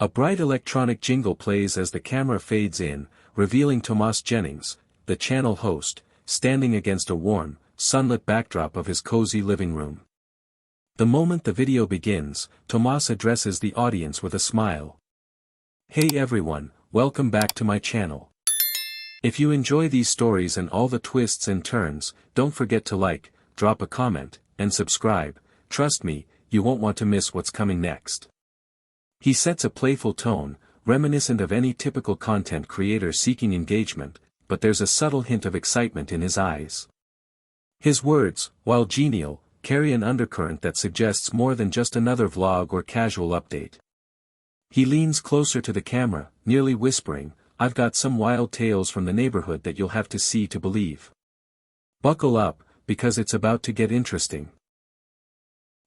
A bright electronic jingle plays as the camera fades in, revealing Tomas Jennings, the channel host, standing against a warm, sunlit backdrop of his cozy living room. The moment the video begins, Tomas addresses the audience with a smile. "Hey everyone, welcome back to my channel. If you enjoy these stories and all the twists and turns, don't forget to like, drop a comment, and subscribe. Trust me, you won't want to miss what's coming next." He sets a playful tone, reminiscent of any typical content creator seeking engagement, but there's a subtle hint of excitement in his eyes. His words, while genial, carry an undercurrent that suggests more than just another vlog or casual update. He leans closer to the camera, nearly whispering, "I've got some wild tales from the neighborhood that you'll have to see to believe. Buckle up, because it's about to get interesting."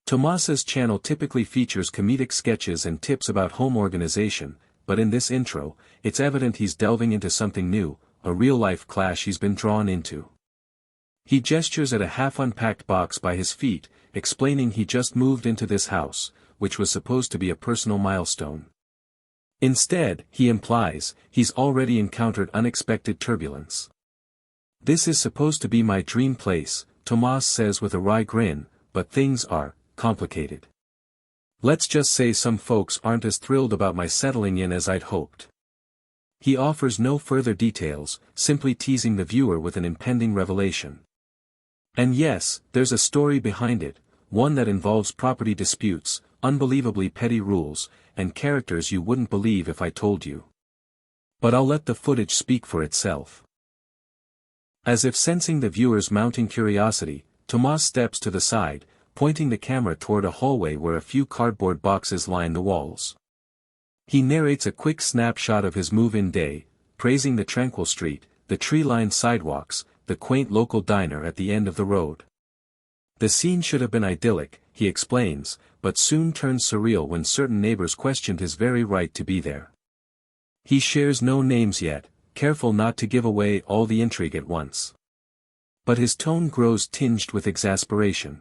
Tomas's channel typically features comedic sketches and tips about home organization, but in this intro, it's evident he's delving into something new, a real-life clash he's been drawn into. He gestures at a half-unpacked box by his feet, explaining he just moved into this house, which was supposed to be a personal milestone. Instead, he implies, he's already encountered unexpected turbulence. "This is supposed to be my dream place," Tomas says with a wry grin, "but things are complicated. Let's just say some folks aren't as thrilled about my settling in as I'd hoped." He offers no further details, simply teasing the viewer with an impending revelation. And yes, there's a story behind it, one that involves property disputes, unbelievably petty rules, and characters you wouldn't believe if I told you. But I'll let the footage speak for itself. As if sensing the viewer's mounting curiosity, Tomas steps to the side, pointing the camera toward a hallway where a few cardboard boxes line the walls. He narrates a quick snapshot of his move-in day, praising the tranquil street, the tree-lined sidewalks, the quaint local diner at the end of the road. The scene should have been idyllic, he explains, but soon turns surreal when certain neighbors questioned his very right to be there. He shares no names yet, careful not to give away all the intrigue at once. But his tone grows tinged with exasperation.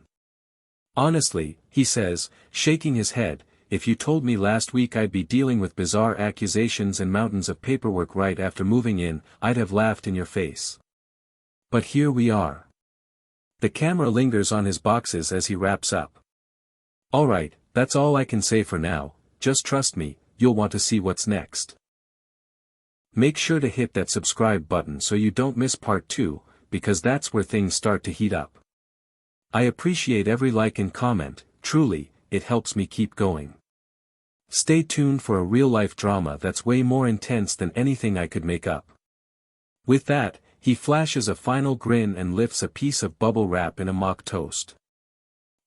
"Honestly," he says, shaking his head, "if you told me last week I'd be dealing with bizarre accusations and mountains of paperwork right after moving in, I'd have laughed in your face. But here we are." The camera lingers on his boxes as he wraps up. "Alright, that's all I can say for now, just trust me, you'll want to see what's next. Make sure to hit that subscribe button so you don't miss part 2, because that's where things start to heat up. I appreciate every like and comment, truly, it helps me keep going. Stay tuned for a real-life drama that's way more intense than anything I could make up." With that, he flashes a final grin and lifts a piece of bubble wrap in a mock toast.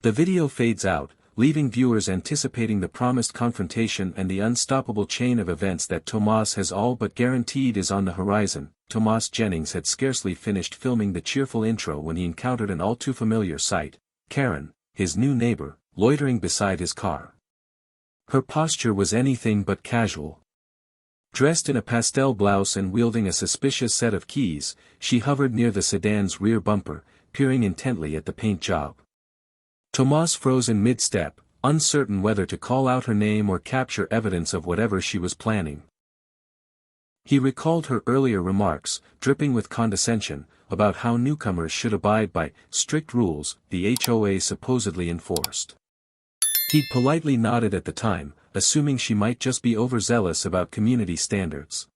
The video fades out, leaving viewers anticipating the promised confrontation and the unstoppable chain of events that Tomas has all but guaranteed is on the horizon. Tomas Jennings had scarcely finished filming the cheerful intro when he encountered an all-too-familiar sight, Karen, his new neighbor, loitering beside his car. Her posture was anything but casual. Dressed in a pastel blouse and wielding a suspicious set of keys, she hovered near the sedan's rear bumper, peering intently at the paint job. Tomas froze in mid-step, uncertain whether to call out her name or capture evidence of whatever she was planning. He recalled her earlier remarks, dripping with condescension, about how newcomers should abide by strict rules the HOA supposedly enforced. He'd politely nodded at the time, assuming she might just be overzealous about community standards.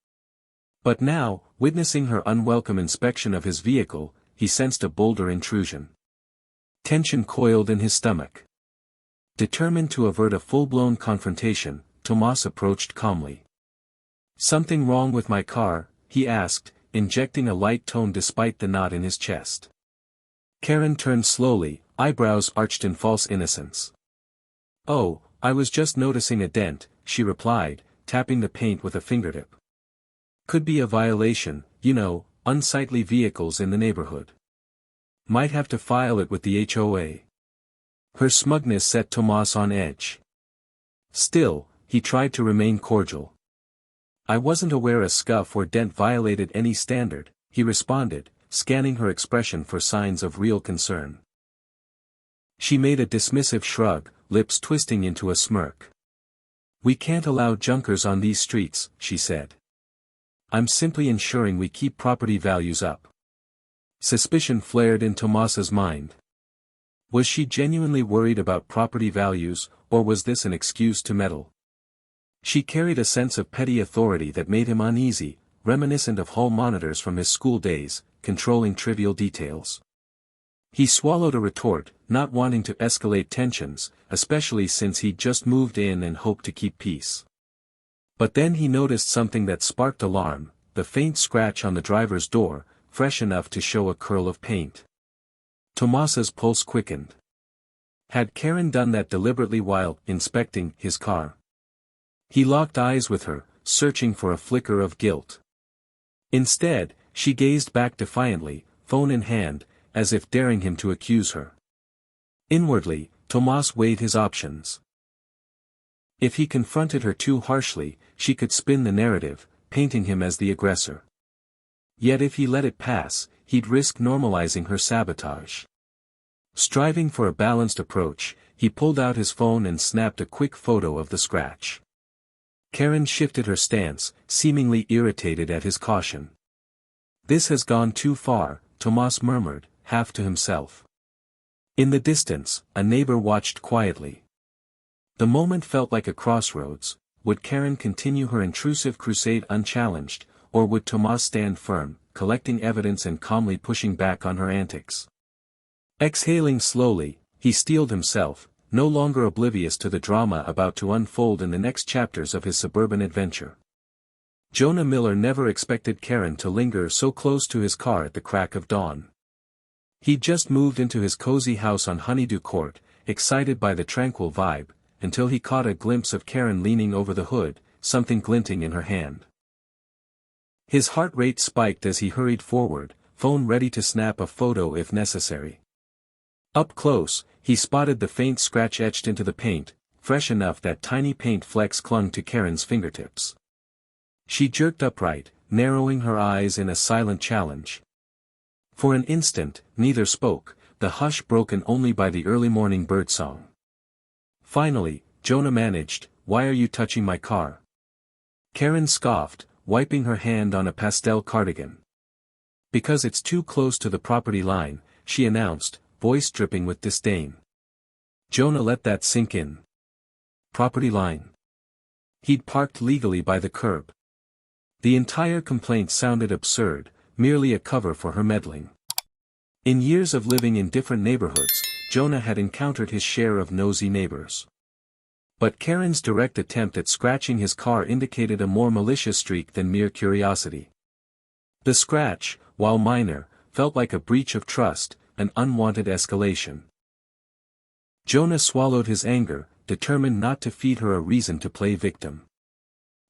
But now, witnessing her unwelcome inspection of his vehicle, he sensed a bolder intrusion. Tension coiled in his stomach. Determined to avert a full-blown confrontation, Tomas approached calmly. "Something wrong with my car?" he asked, injecting a light tone despite the knot in his chest. Karen turned slowly, eyebrows arched in false innocence. "Oh, I was just noticing a dent," she replied, tapping the paint with a fingertip. "Could be a violation, you know, unsightly vehicles in the neighborhood. Might have to file it with the HOA." Her smugness set Tomas on edge. Still, he tried to remain cordial. "I wasn't aware a scuff or dent violated any standard," he responded, scanning her expression for signs of real concern. She made a dismissive shrug, lips twisting into a smirk. "We can't allow junkers on these streets," she said. "I'm simply ensuring we keep property values up." Suspicion flared in Tomas's mind. Was she genuinely worried about property values, or was this an excuse to meddle? She carried a sense of petty authority that made him uneasy, reminiscent of hall monitors from his school days, controlling trivial details. He swallowed a retort, not wanting to escalate tensions, especially since he'd just moved in and hoped to keep peace. But then he noticed something that sparked alarm: the faint scratch on the driver's door, fresh enough to show a curl of paint. Tomas's pulse quickened. Had Karen done that deliberately while inspecting his car? He locked eyes with her, searching for a flicker of guilt. Instead, she gazed back defiantly, phone in hand, as if daring him to accuse her. Inwardly, Tomas weighed his options. If he confronted her too harshly, she could spin the narrative, painting him as the aggressor. Yet if he let it pass, he'd risk normalizing her sabotage. Striving for a balanced approach, he pulled out his phone and snapped a quick photo of the scratch. Karen shifted her stance, seemingly irritated at his caution. "This has gone too far," Tomas murmured, half to himself. In the distance, a neighbor watched quietly. The moment felt like a crossroads. Would Karen continue her intrusive crusade unchallenged, or would Tomas stand firm, collecting evidence and calmly pushing back on her antics? Exhaling slowly, he steeled himself, no longer oblivious to the drama about to unfold in the next chapters of his suburban adventure. Jonah Miller never expected Karen to linger so close to his car at the crack of dawn. He'd just moved into his cozy house on Honeydew Court, excited by the tranquil vibe, until he caught a glimpse of Karen leaning over the hood, something glinting in her hand. His heart rate spiked as he hurried forward, phone ready to snap a photo if necessary. Up close, he spotted the faint scratch etched into the paint, fresh enough that tiny paint flecks clung to Karen's fingertips. She jerked upright, narrowing her eyes in a silent challenge. For an instant, neither spoke, the hush broken only by the early morning birdsong. Finally, Jonah managed, "Why are you touching my car?" Karen scoffed, wiping her hand on a pastel cardigan. "Because it's too close to the property line," she announced, voice dripping with disdain. Jonah let that sink in. Property line. He'd parked legally by the curb. The entire complaint sounded absurd, merely a cover for her meddling. In years of living in different neighborhoods, Jonah had encountered his share of nosy neighbors. But Karen's direct attempt at scratching his car indicated a more malicious streak than mere curiosity. The scratch, while minor, felt like a breach of trust, an unwanted escalation. Jonah swallowed his anger, determined not to feed her a reason to play victim.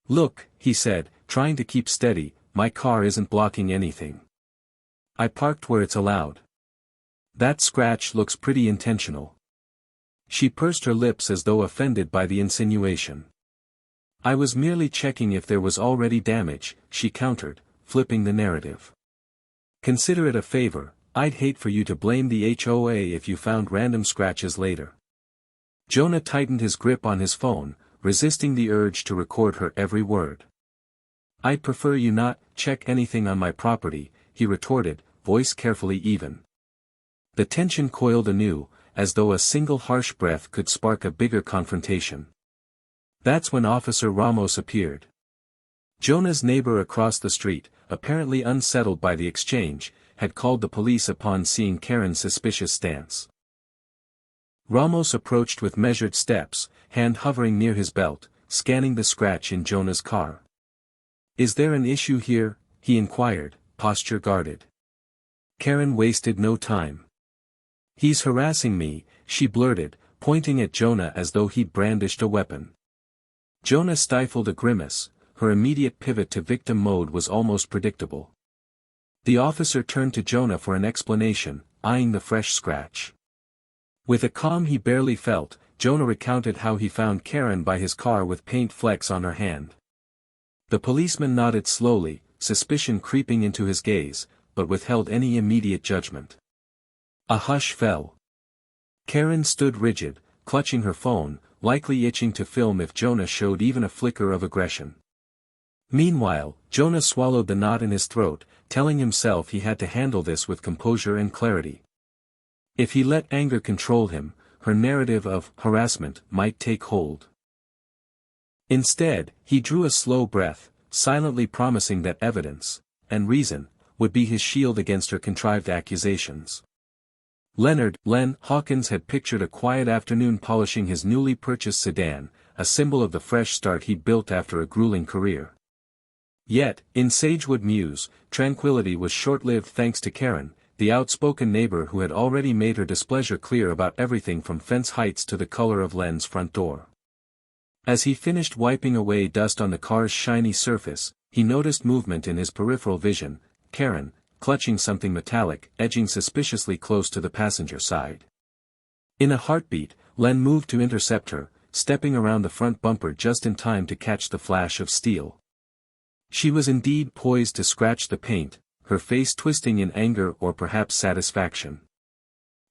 "Look," he said, trying to keep steady, "my car isn't blocking anything. I parked where it's allowed. That scratch looks pretty intentional." She pursed her lips as though offended by the insinuation. "I was merely checking if there was already damage," she countered, flipping the narrative. "Consider it a favor. I'd hate for you to blame the HOA if you found random scratches later." Jonah tightened his grip on his phone, resisting the urge to record her every word. "I'd prefer you not check anything on my property," he retorted, voice carefully even. The tension coiled anew, as though a single harsh breath could spark a bigger confrontation. That's when Officer Ramos appeared. Jonah's neighbor across the street, apparently unsettled by the exchange, had called the police upon seeing Karen's suspicious stance. Ramos approached with measured steps, hand hovering near his belt, scanning the scratch in Jonah's car. "Is there an issue here?" he inquired, posture guarded. Karen wasted no time. "He's harassing me," she blurted, pointing at Jonah as though he'd brandished a weapon. Jonah stifled a grimace. Her immediate pivot to victim mode was almost predictable. The officer turned to Jonah for an explanation, eyeing the fresh scratch. With a calm he barely felt, Jonah recounted how he found Karen by his car with paint flecks on her hand. The policeman nodded slowly, suspicion creeping into his gaze, but withheld any immediate judgment. A hush fell. Karen stood rigid, clutching her phone, likely itching to film if Jonah showed even a flicker of aggression. Meanwhile, Jonah swallowed the knot in his throat, telling himself he had to handle this with composure and clarity. If he let anger control him, her narrative of harassment might take hold. Instead, he drew a slow breath, silently promising that evidence, and reason, would be his shield against her contrived accusations. Len Hawkins had pictured a quiet afternoon polishing his newly purchased sedan, a symbol of the fresh start he'd built after a grueling career. Yet, in Sagewood Mews, tranquility was short-lived thanks to Karen, the outspoken neighbor who had already made her displeasure clear about everything from fence heights to the color of Len's front door. As he finished wiping away dust on the car's shiny surface, he noticed movement in his peripheral vision, Karen, clutching something metallic, edging suspiciously close to the passenger side. In a heartbeat, Len moved to intercept her, stepping around the front bumper just in time to catch the flash of steel. She was indeed poised to scratch the paint, her face twisting in anger or perhaps satisfaction.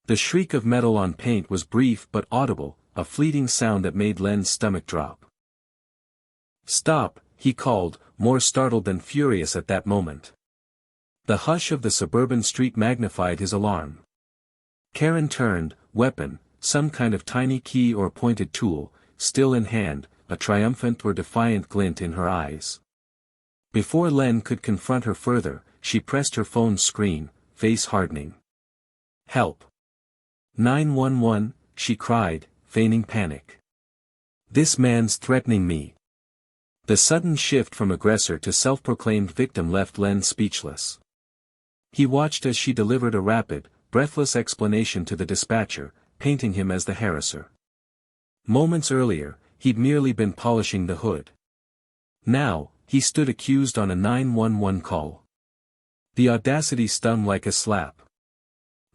The shriek of metal on paint was brief but audible, a fleeting sound that made Len's stomach drop. "Stop," he called, more startled than furious at that moment. The hush of the suburban street magnified his alarm. Karen turned, weapon, some kind of tiny key or pointed tool, still in hand, a triumphant or defiant glint in her eyes. Before Len could confront her further, she pressed her phone's screen, face hardening. "Help! 911, she cried, feigning panic. "This man's threatening me." The sudden shift from aggressor to self-proclaimed victim left Len speechless. He watched as she delivered a rapid, breathless explanation to the dispatcher, painting him as the harasser. Moments earlier, he'd merely been polishing the hood. Now, he stood accused on a 911 call. The audacity stung like a slap.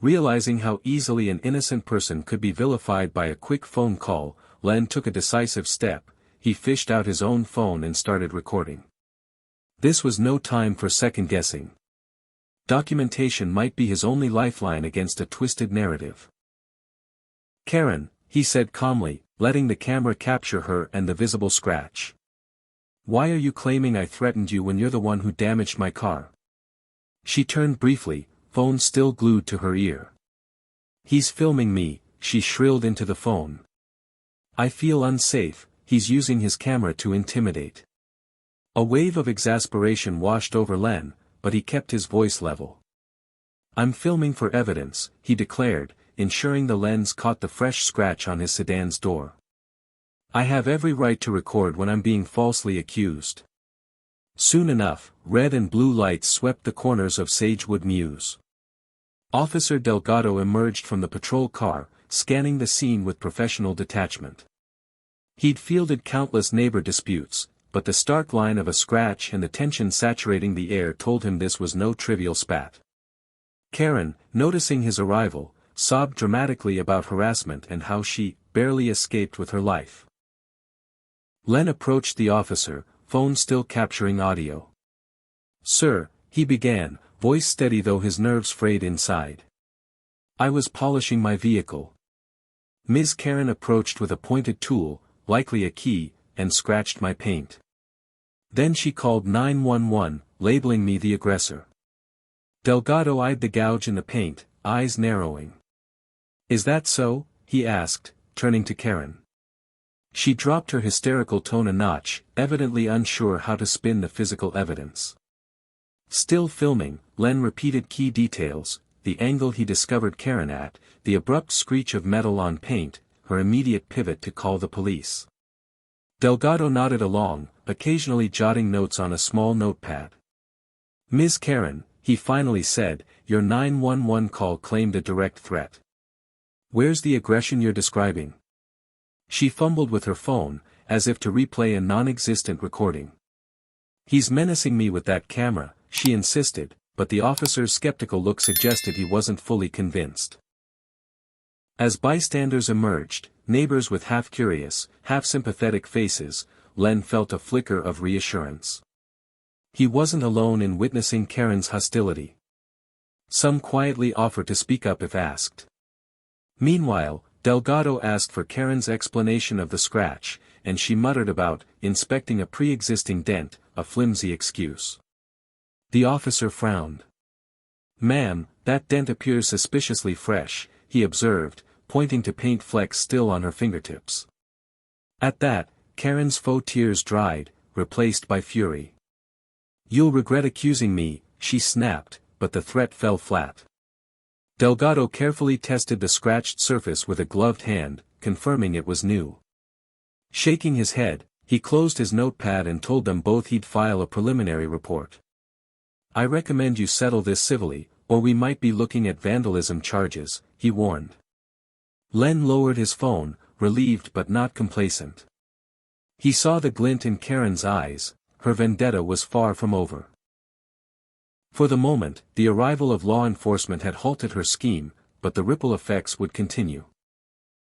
Realizing how easily an innocent person could be vilified by a quick phone call, Len took a decisive step. He fished out his own phone and started recording. This was no time for second-guessing. Documentation might be his only lifeline against a twisted narrative. "Karen," he said calmly, letting the camera capture her and the visible scratch. "Why are you claiming I threatened you when you're the one who damaged my car?" She turned briefly, phone still glued to her ear. "He's filming me," she shrilled into the phone. "I feel unsafe, he's using his camera to intimidate." A wave of exasperation washed over Len, but he kept his voice level. "I'm filming for evidence," he declared, ensuring the lens caught the fresh scratch on his sedan's door. "I have every right to record when I'm being falsely accused." Soon enough, red and blue lights swept the corners of Sagewood Mews. Officer Delgado emerged from the patrol car, scanning the scene with professional detachment. He'd fielded countless neighbor disputes, but the stark line of a scratch and the tension saturating the air told him this was no trivial spat. Karen, noticing his arrival, sobbed dramatically about harassment and how she barely escaped with her life. Len approached the officer, phone still capturing audio. "Sir," he began, voice steady though his nerves frayed inside. "I was polishing my vehicle." Ms. Karen approached with a pointed tool, likely a key, and scratched my paint. Then she called 911, labeling me the aggressor. Delgado eyed the gouge in the paint, eyes narrowing. "Is that so?" he asked, turning to Karen. She dropped her hysterical tone a notch, evidently unsure how to spin the physical evidence. Still filming, Len repeated key details, the angle he discovered Karen at, the abrupt screech of metal on paint, her immediate pivot to call the police. Delgado nodded along, occasionally jotting notes on a small notepad. "Ms. Karen," he finally said, "your 911 call claimed a direct threat. Where's the aggression you're describing?" She fumbled with her phone, as if to replay a non-existent recording. "He's menacing me with that camera," she insisted, but the officer's skeptical look suggested he wasn't fully convinced. As bystanders emerged, neighbors with half-curious, half-sympathetic faces, Len felt a flicker of reassurance. He wasn't alone in witnessing Karen's hostility. Some quietly offered to speak up if asked. Meanwhile, Delgado asked for Karen's explanation of the scratch, and she muttered about inspecting a pre-existing dent, a flimsy excuse. The officer frowned. "Ma'am, that dent appears suspiciously fresh," he observed, pointing to paint flecks still on her fingertips. At that, Karen's faux tears dried, replaced by fury. "You'll regret accusing me," she snapped, but the threat fell flat. Delgado carefully tested the scratched surface with a gloved hand, confirming it was new. Shaking his head, he closed his notepad and told them both he'd file a preliminary report. "I recommend you settle this civilly, or we might be looking at vandalism charges," he warned. Len lowered his phone, relieved but not complacent. He saw the glint in Karen's eyes. Her vendetta was far from over. For the moment, the arrival of law enforcement had halted her scheme, but the ripple effects would continue.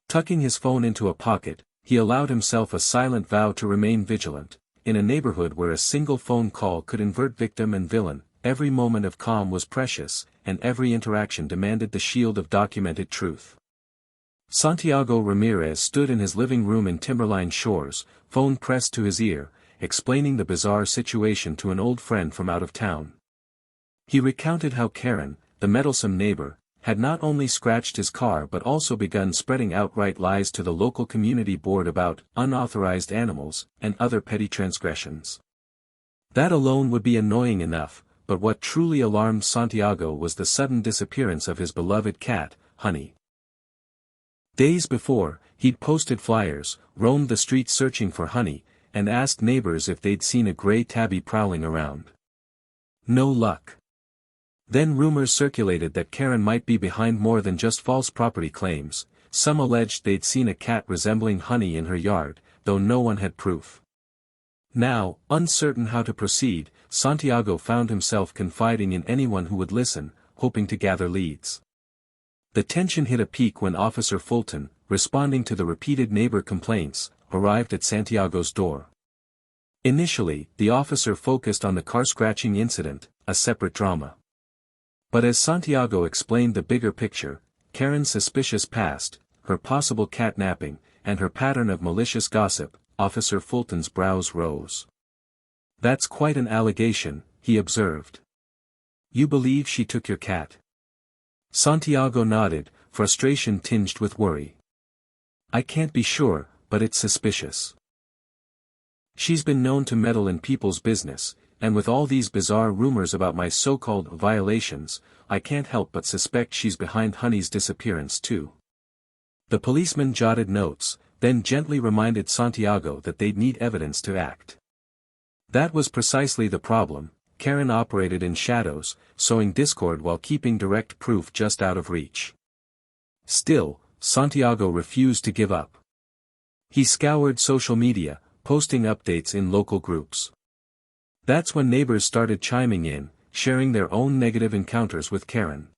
Tucking his phone into a pocket, he allowed himself a silent vow to remain vigilant. In a neighborhood where a single phone call could invert victim and villain, every moment of calm was precious, and every interaction demanded the shield of documented truth. Santiago Ramirez stood in his living room in Timberline Shores, phone pressed to his ear, explaining the bizarre situation to an old friend from out of town. He recounted how Karen, the meddlesome neighbor, had not only scratched his car but also begun spreading outright lies to the local community board about unauthorized animals and other petty transgressions. That alone would be annoying enough, but what truly alarmed Santiago was the sudden disappearance of his beloved cat, Honey. Days before, he'd posted flyers, roamed the streets searching for Honey, and asked neighbors if they'd seen a gray tabby prowling around. No luck. Then rumors circulated that Karen might be behind more than just false property claims. Some alleged they'd seen a cat resembling Honey in her yard, though no one had proof. Now, uncertain how to proceed, Santiago found himself confiding in anyone who would listen, hoping to gather leads. The tension hit a peak when Officer Fulton, responding to the repeated neighbor complaints, arrived at Santiago's door. Initially, the officer focused on the car-scratching incident, a separate drama. But as Santiago explained the bigger picture, Karen's suspicious past, her possible catnapping, and her pattern of malicious gossip, Officer Fulton's brows rose. "That's quite an allegation," he observed. "You believe she took your cat?" Santiago nodded, frustration tinged with worry. "I can't be sure, but it's suspicious. She's been known to meddle in people's business, and with all these bizarre rumors about my so-called violations, I can't help but suspect she's behind Honey's disappearance too." The policeman jotted notes, then gently reminded Santiago that they'd need evidence to act. That was precisely the problem. Karen operated in shadows, sowing discord while keeping direct proof just out of reach. Still, Santiago refused to give up. He scoured social media, posting updates in local groups. That's when neighbors started chiming in, sharing their own negative encounters with Karen.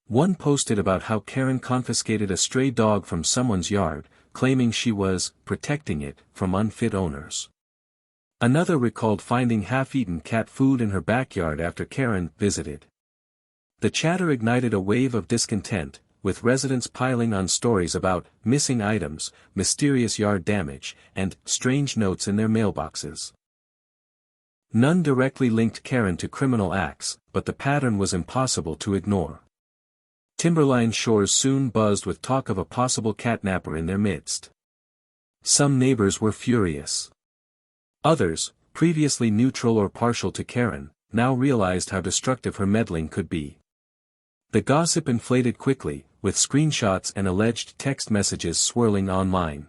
One posted about how Karen confiscated a stray dog from someone's yard, claiming she was protecting it from unfit owners. Another recalled finding half-eaten cat food in her backyard after Karen visited. The chatter ignited a wave of discontent, with residents piling on stories about missing items, mysterious yard damage, and strange notes in their mailboxes. None directly linked Karen to criminal acts, but the pattern was impossible to ignore. Timberline Shores soon buzzed with talk of a possible catnapper in their midst. Some neighbors were furious. Others, previously neutral or partial to Karen, now realized how destructive her meddling could be. The gossip inflated quickly, with screenshots and alleged text messages swirling online.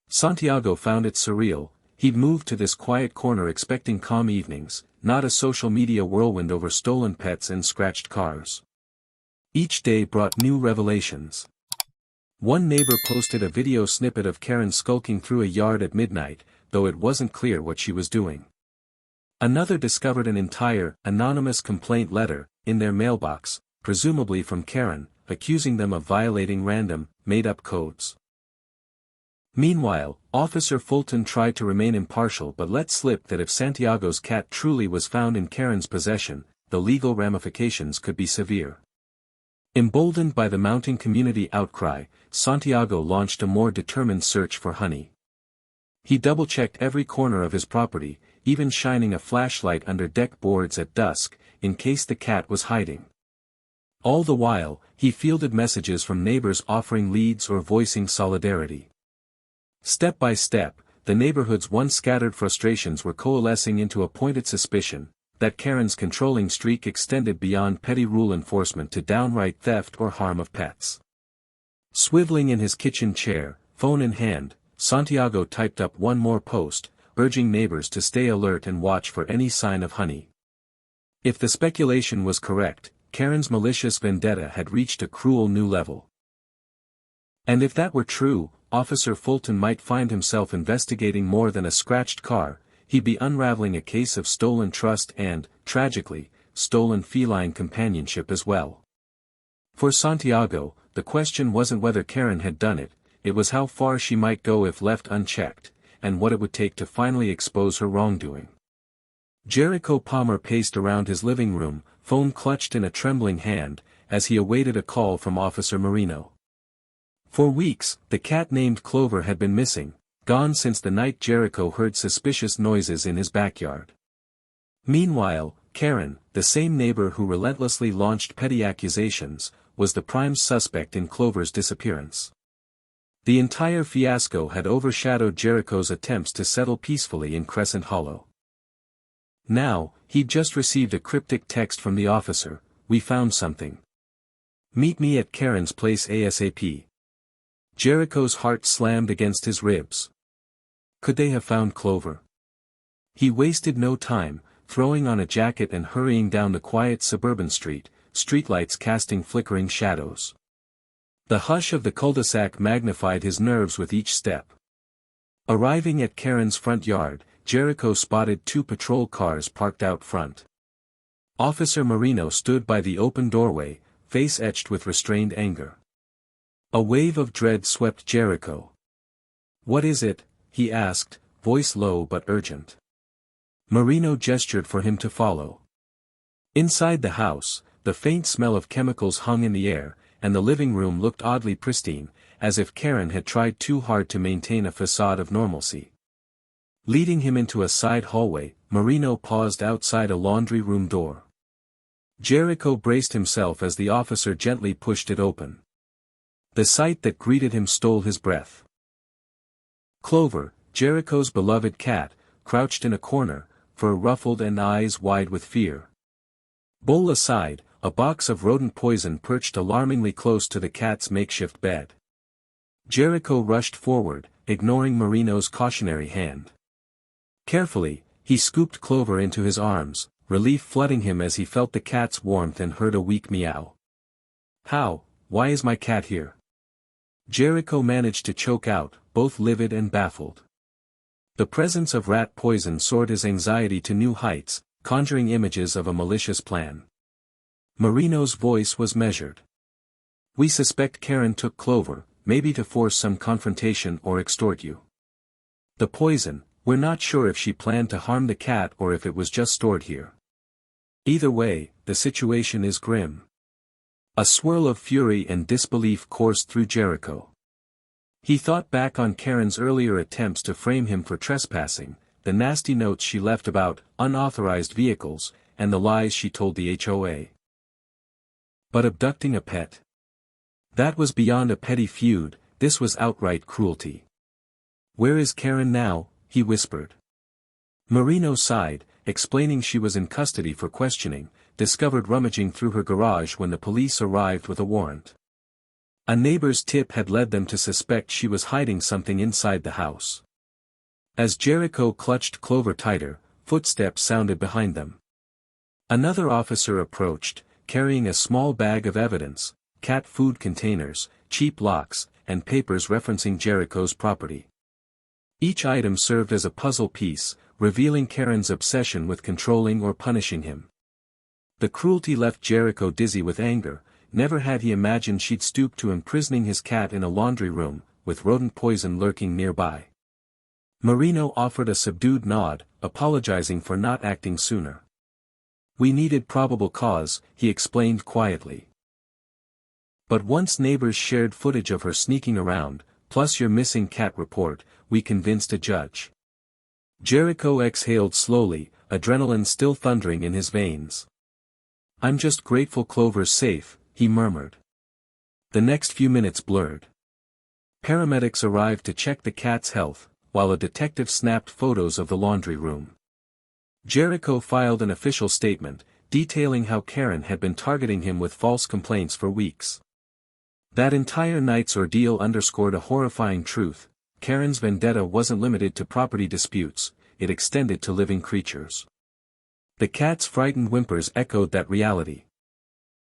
Santiago found it surreal. He'd moved to this quiet corner expecting calm evenings, not a social media whirlwind over stolen pets and scratched cars. Each day brought new revelations. One neighbor posted a video snippet of Karen skulking through a yard at midnight, though it wasn't clear what she was doing. Another discovered an entire, anonymous complaint letter, in their mailbox, presumably from Karen, accusing them of violating random, made-up codes. Meanwhile, Officer Fulton tried to remain impartial but let slip that if Santiago's cat truly was found in Karen's possession, the legal ramifications could be severe. Emboldened by the mounting community outcry, Santiago launched a more determined search for Honey. He double-checked every corner of his property, even shining a flashlight under deck boards at dusk, in case the cat was hiding. All the while, he fielded messages from neighbors offering leads or voicing solidarity. Step by step, the neighborhood's once scattered frustrations were coalescing into a pointed suspicion that Karen's controlling streak extended beyond petty rule enforcement to downright theft or harm of pets. Swiveling in his kitchen chair, phone in hand, Santiago typed up one more post, urging neighbors to stay alert and watch for any sign of Honey. If the speculation was correct, Karen's malicious vendetta had reached a cruel new level. And if that were true, Officer Fulton might find himself investigating more than a scratched car. He'd be unraveling a case of stolen trust and, tragically, stolen feline companionship as well. For Santiago, the question wasn't whether Karen had done it, it was how far she might go if left unchecked, and what it would take to finally expose her wrongdoing. Jericho Palmer paced around his living room, phone clutched in a trembling hand, as he awaited a call from Officer Marino. For weeks, the cat named Clover had been missing, gone since the night Jericho heard suspicious noises in his backyard. Meanwhile, Karen, the same neighbor who relentlessly launched petty accusations, was the prime suspect in Clover's disappearance. The entire fiasco had overshadowed Jericho's attempts to settle peacefully in Crescent Hollow. Now, he'd just received a cryptic text from the officer, "We found something. Meet me at Karen's place ASAP." Jericho's heart slammed against his ribs. Could they have found Clover? He wasted no time, throwing on a jacket and hurrying down the quiet suburban street, streetlights casting flickering shadows. The hush of the cul-de-sac magnified his nerves with each step. Arriving at Karen's front yard, Jericho spotted 2 patrol cars parked out front. Officer Marino stood by the open doorway, face etched with restrained anger. A wave of dread swept Jericho. "What is it?" he asked, voice low but urgent. Marino gestured for him to follow. Inside the house, the faint smell of chemicals hung in the air, and the living room looked oddly pristine, as if Karen had tried too hard to maintain a facade of normalcy. Leading him into a side hallway, Marino paused outside a laundry room door. Jericho braced himself as the officer gently pushed it open. The sight that greeted him stole his breath. Clover, Jericho's beloved cat, crouched in a corner, fur ruffled and eyes wide with fear. Bowl aside, a box of rodent poison perched alarmingly close to the cat's makeshift bed. Jericho rushed forward, ignoring Marino's cautionary hand. Carefully, he scooped Clover into his arms, relief flooding him as he felt the cat's warmth and heard a weak meow. Why is my cat here?" Jericho managed to choke out, both livid and baffled. The presence of rat poison soared his anxiety to new heights, conjuring images of a malicious plan. Marino's voice was measured. "We suspect Karen took Clover, maybe to force some confrontation or extort you. The poison, we're not sure if she planned to harm the cat or if it was just stored here. Either way, the situation is grim." A swirl of fury and disbelief coursed through Jericho. He thought back on Karen's earlier attempts to frame him for trespassing, the nasty notes she left about unauthorized vehicles, and the lies she told the HOA. But abducting a pet? That was beyond a petty feud, this was outright cruelty. "Where is Karen now?" he whispered. Marino sighed, explaining she was in custody for questioning, discovered rummaging through her garage when the police arrived with a warrant. A neighbor's tip had led them to suspect she was hiding something inside the house. As Jericho clutched Clover tighter, footsteps sounded behind them. Another officer approached, carrying a small bag of evidence, cat food containers, cheap locks, and papers referencing Jericho's property. Each item served as a puzzle piece, revealing Karen's obsession with controlling or punishing him. The cruelty left Jericho dizzy with anger. Never had he imagined she'd stoop to imprisoning his cat in a laundry room, with rodent poison lurking nearby. Marino offered a subdued nod, apologizing for not acting sooner. "We needed probable cause," he explained quietly. But once neighbors shared footage of her sneaking around, plus your missing cat report, we convinced a judge. Jericho exhaled slowly, adrenaline still thundering in his veins. "I'm just grateful Clover's safe," he murmured. The next few minutes blurred. Paramedics arrived to check the cat's health, while a detective snapped photos of the laundry room. Jericho filed an official statement, detailing how Karen had been targeting him with false complaints for weeks. That entire night's ordeal underscored a horrifying truth: Karen's vendetta wasn't limited to property disputes, it extended to living creatures. The cat's frightened whimpers echoed that reality.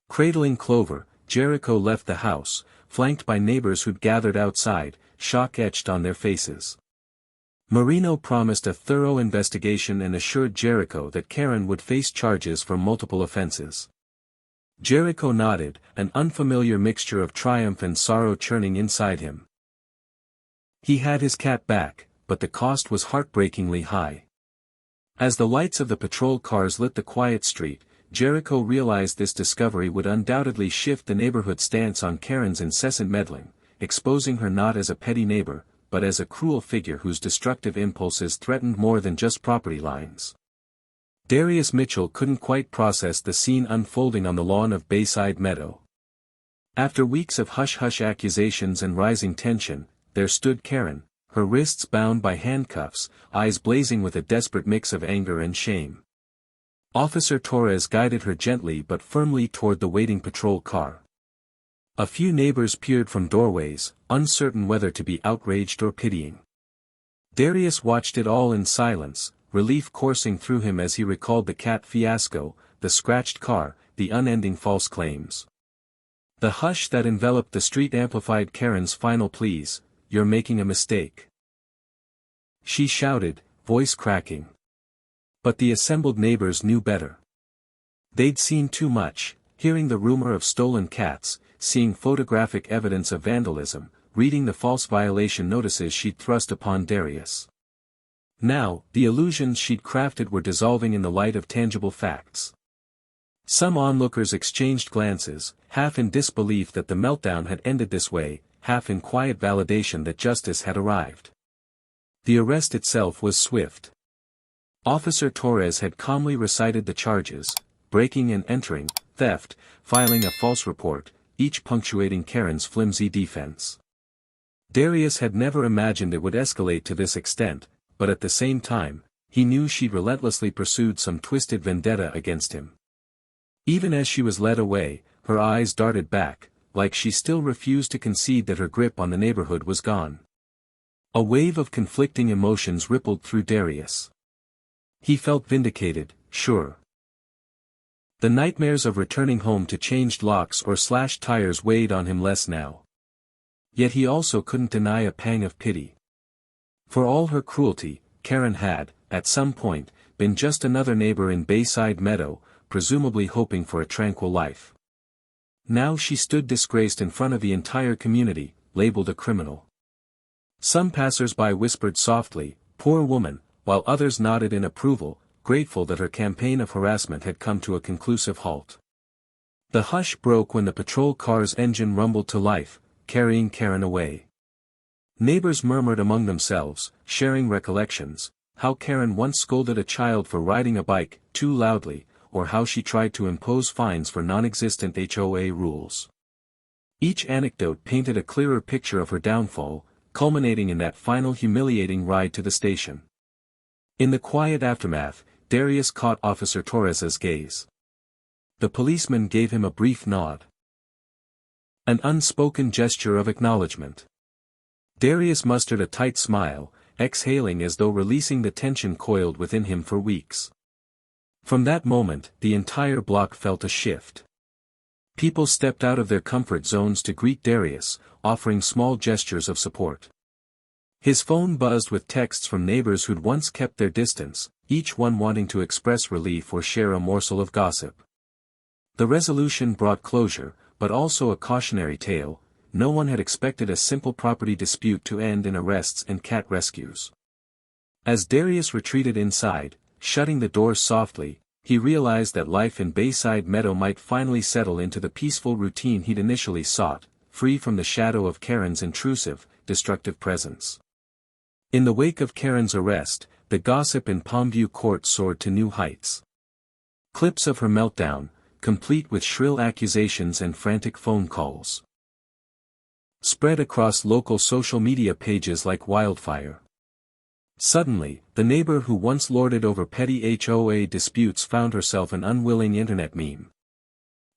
Cradling Clover, Jericho left the house, flanked by neighbors who'd gathered outside, shock etched on their faces. Marino promised a thorough investigation and assured Jericho that Karen would face charges for multiple offenses. Jericho nodded, an unfamiliar mixture of triumph and sorrow churning inside him. He had his cat back, but the cost was heartbreakingly high. As the lights of the patrol cars lit the quiet street, Jericho realized this discovery would undoubtedly shift the neighborhood's stance on Karen's incessant meddling, exposing her not as a petty neighbor, but as a cruel figure whose destructive impulses threatened more than just property lines. Darius Mitchell couldn't quite process the scene unfolding on the lawn of Bayside Meadow. After weeks of hush-hush accusations and rising tension, there stood Karen, her wrists bound by handcuffs, eyes blazing with a desperate mix of anger and shame. Officer Torres guided her gently but firmly toward the waiting patrol car. A few neighbors peered from doorways, uncertain whether to be outraged or pitying. Darius watched it all in silence, relief coursing through him as he recalled the cat fiasco, the scratched car, the unending false claims. The hush that enveloped the street amplified Karen's final pleas: "You're making a mistake," she shouted, voice cracking. But the assembled neighbors knew better. They'd seen too much, hearing the rumor of stolen cats, seeing photographic evidence of vandalism, reading the false violation notices she'd thrust upon Darius. Now, the illusions she'd crafted were dissolving in the light of tangible facts. Some onlookers exchanged glances, half in disbelief that the meltdown had ended this way, half in quiet validation that justice had arrived. The arrest itself was swift. Officer Torres had calmly recited the charges: breaking and entering, theft, filing a false report, each punctuating Karen's flimsy defense. Darius had never imagined it would escalate to this extent, but at the same time, he knew she'd relentlessly pursued some twisted vendetta against him. Even as she was led away, her eyes darted back, like she still refused to concede that her grip on the neighborhood was gone. A wave of conflicting emotions rippled through Darius. He felt vindicated, sure. The nightmares of returning home to changed locks or slashed tires weighed on him less now. Yet he also couldn't deny a pang of pity. For all her cruelty, Karen had, at some point, been just another neighbor in Bayside Meadow, presumably hoping for a tranquil life. Now she stood disgraced in front of the entire community, labeled a criminal. Some passers-by whispered softly, "Poor woman," while others nodded in approval, grateful that her campaign of harassment had come to a conclusive halt. The hush broke when the patrol car's engine rumbled to life, carrying Karen away. Neighbors murmured among themselves, sharing recollections, how Karen once scolded a child for riding a bike too loudly, or how she tried to impose fines for non-existent HOA rules. Each anecdote painted a clearer picture of her downfall, culminating in that final humiliating ride to the station. In the quiet aftermath, Darius caught Officer Torres's gaze. The policeman gave him a brief nod. An unspoken gesture of acknowledgement. Darius mustered a tight smile, exhaling as though releasing the tension coiled within him for weeks. From that moment, the entire block felt a shift. People stepped out of their comfort zones to greet Darius, offering small gestures of support. His phone buzzed with texts from neighbors who'd once kept their distance, each one wanting to express relief or share a morsel of gossip. The resolution brought closure, but also a cautionary tale: no one had expected a simple property dispute to end in arrests and cat rescues. As Darius retreated inside, shutting the doors softly, He realized that life in Bayside Meadow might finally settle into the peaceful routine he'd initially sought, free from the shadow of Karen's intrusive, destructive presence. In the wake of Karen's arrest, the gossip in Palmview Court soared to new heights. Clips of her meltdown, complete with shrill accusations and frantic phone calls, spread across local social media pages like wildfire. Suddenly, the neighbor who once lorded over petty HOA disputes found herself an unwilling internet meme.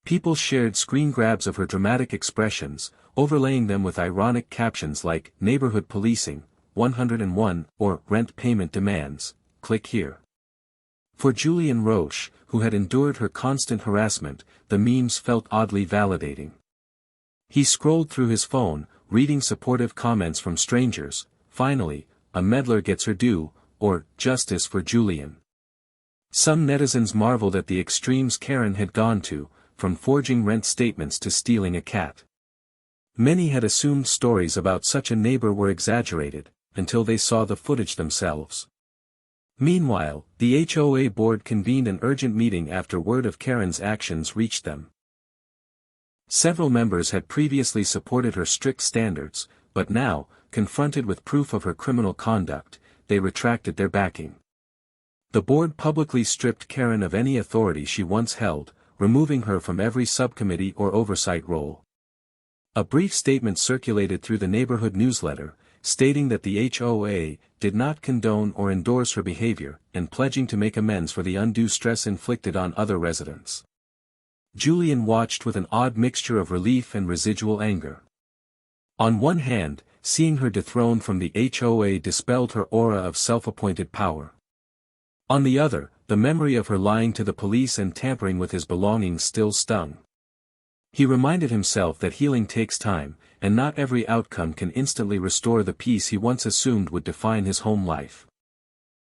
People shared screen grabs of her dramatic expressions, overlaying them with ironic captions like "Neighborhood Policing, 101, or "Rent Payment Demands, click here." For Julian Roche, who had endured her constant harassment, the memes felt oddly validating. He scrolled through his phone, reading supportive comments from strangers. Finally, a meddler gets her due, or justice for Julian. Some netizens marveled at the extremes Karen had gone to, from forging rent statements to stealing a cat. Many had assumed stories about such a neighbor were exaggerated, until they saw the footage themselves. Meanwhile, the HOA board convened an urgent meeting after word of Karen's actions reached them. Several members had previously supported her strict standards, but now, confronted with proof of her criminal conduct, they retracted their backing. The board publicly stripped Karen of any authority she once held, removing her from every subcommittee or oversight role. A brief statement circulated through the neighborhood newsletter, stating that the HOA did not condone or endorse her behavior, and pledging to make amends for the undue stress inflicted on other residents. Julian watched with an odd mixture of relief and residual anger. On one hand, seeing her dethroned from the HOA dispelled her aura of self-appointed power. On the other, the memory of her lying to the police and tampering with his belongings still stung. He reminded himself that healing takes time, and not every outcome can instantly restore the peace he once assumed would define his home life.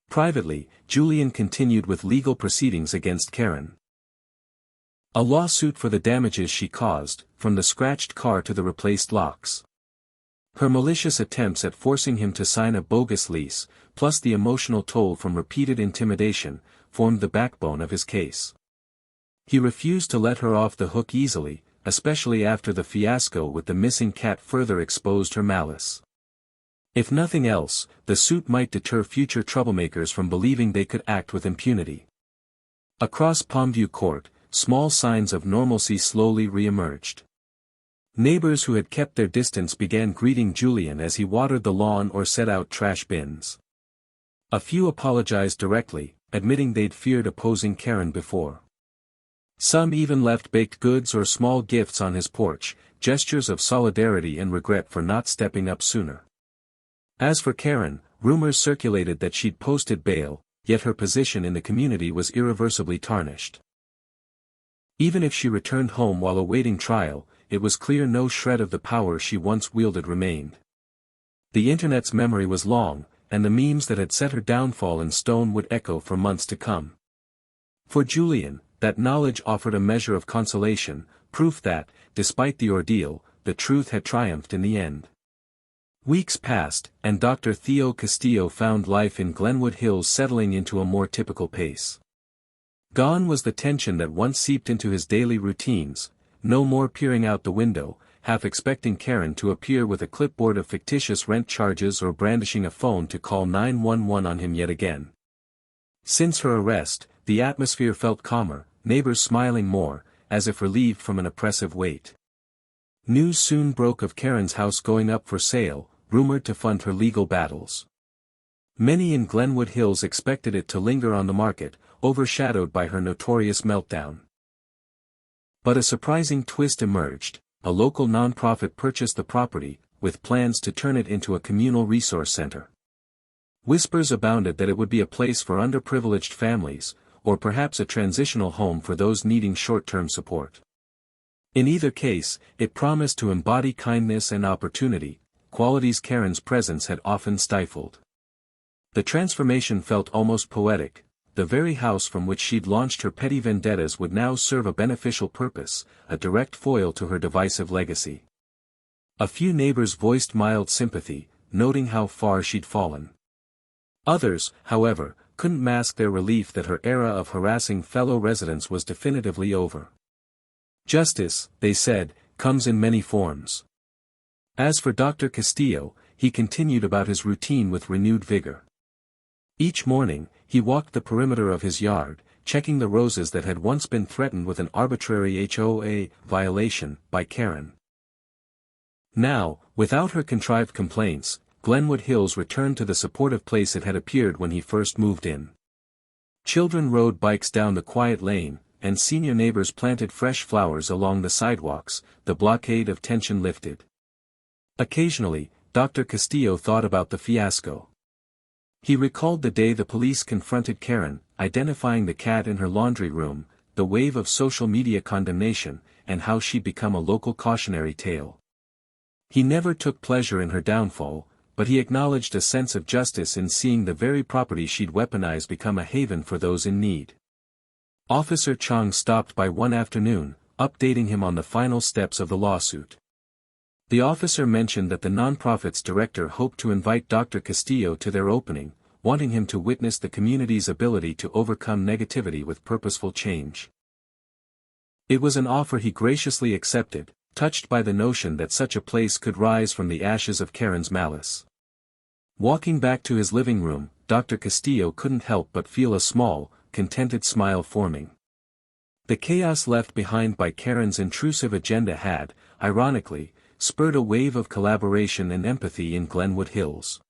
Privately, Julian continued with legal proceedings against Karen. A lawsuit for the damages she caused, from the scratched car to the replaced locks. Her malicious attempts at forcing him to sign a bogus lease, plus the emotional toll from repeated intimidation, formed the backbone of his case. He refused to let her off the hook easily, especially after the fiasco with the missing cat further exposed her malice. If nothing else, the suit might deter future troublemakers from believing they could act with impunity. Across Palmview Court, small signs of normalcy slowly re-emerged. Neighbors who had kept their distance began greeting Julian as he watered the lawn or set out trash bins. A few apologized directly, admitting they'd feared opposing Karen before. Some even left baked goods or small gifts on his porch, gestures of solidarity and regret for not stepping up sooner. As for Karen, rumors circulated that she'd posted bail, yet her position in the community was irreversibly tarnished. Even if she returned home while awaiting trial, it was clear no shred of the power she once wielded remained. The internet's memory was long, and the memes that had set her downfall in stone would echo for months to come. For Julian, that knowledge offered a measure of consolation, proof that, despite the ordeal, the truth had triumphed in the end. Weeks passed, and Dr. Theo Castillo found life in Glenwood Hills settling into a more typical pace. Gone was the tension that once seeped into his daily routines, no more peering out the window, half expecting Karen to appear with a clipboard of fictitious rent charges or brandishing a phone to call 911 on him yet again. Since her arrest, the atmosphere felt calmer, neighbors smiling more, as if relieved from an oppressive weight. News soon broke of Karen's house going up for sale, rumored to fund her legal battles. Many in Glenwood Hills expected it to linger on the market, overshadowed by her notorious meltdown. But a surprising twist emerged. A local nonprofit purchased the property, with plans to turn it into a communal resource center. Whispers abounded that it would be a place for underprivileged families, or perhaps a transitional home for those needing short-term support. In either case, it promised to embody kindness and opportunity, qualities Karen's presence had often stifled. The transformation felt almost poetic. The very house from which she'd launched her petty vendettas would now serve a beneficial purpose, a direct foil to her divisive legacy. A few neighbors voiced mild sympathy, noting how far she'd fallen. Others, however, couldn't mask their relief that her era of harassing fellow residents was definitively over. Justice, they said, comes in many forms. As for Dr. Castillo, he continued about his routine with renewed vigor. Each morning, he walked the perimeter of his yard, checking the roses that had once been threatened with an arbitrary HOA violation by Karen. Now, without her contrived complaints, Glenwood Hills returned to the supportive place it had appeared when he first moved in. Children rode bikes down the quiet lane, and senior neighbors planted fresh flowers along the sidewalks, the blockade of tension lifted. Occasionally, Dr. Castillo thought about the fiasco. He recalled the day the police confronted Karen, identifying the cat in her laundry room, the wave of social media condemnation, and how she'd become a local cautionary tale. He never took pleasure in her downfall, but he acknowledged a sense of justice in seeing the very property she'd weaponized become a haven for those in need. Officer Chong stopped by one afternoon, updating him on the final steps of the lawsuit. The officer mentioned that the nonprofit's director hoped to invite Dr. Castillo to their opening, wanting him to witness the community's ability to overcome negativity with purposeful change. It was an offer he graciously accepted, touched by the notion that such a place could rise from the ashes of Karen's malice. Walking back to his living room, Dr. Castillo couldn't help but feel a small, contented smile forming. The chaos left behind by Karen's intrusive agenda had, ironically, spurred a wave of collaboration and empathy in Glenwood Hills.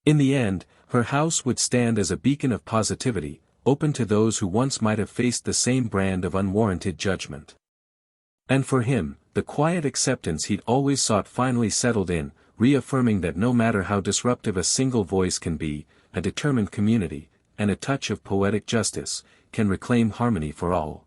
In the end, her house would stand as a beacon of positivity, open to those who once might have faced the same brand of unwarranted judgment. And for him, the quiet acceptance he'd always sought finally settled in, reaffirming that no matter how disruptive a single voice can be, a determined community, and a touch of poetic justice, can reclaim harmony for all.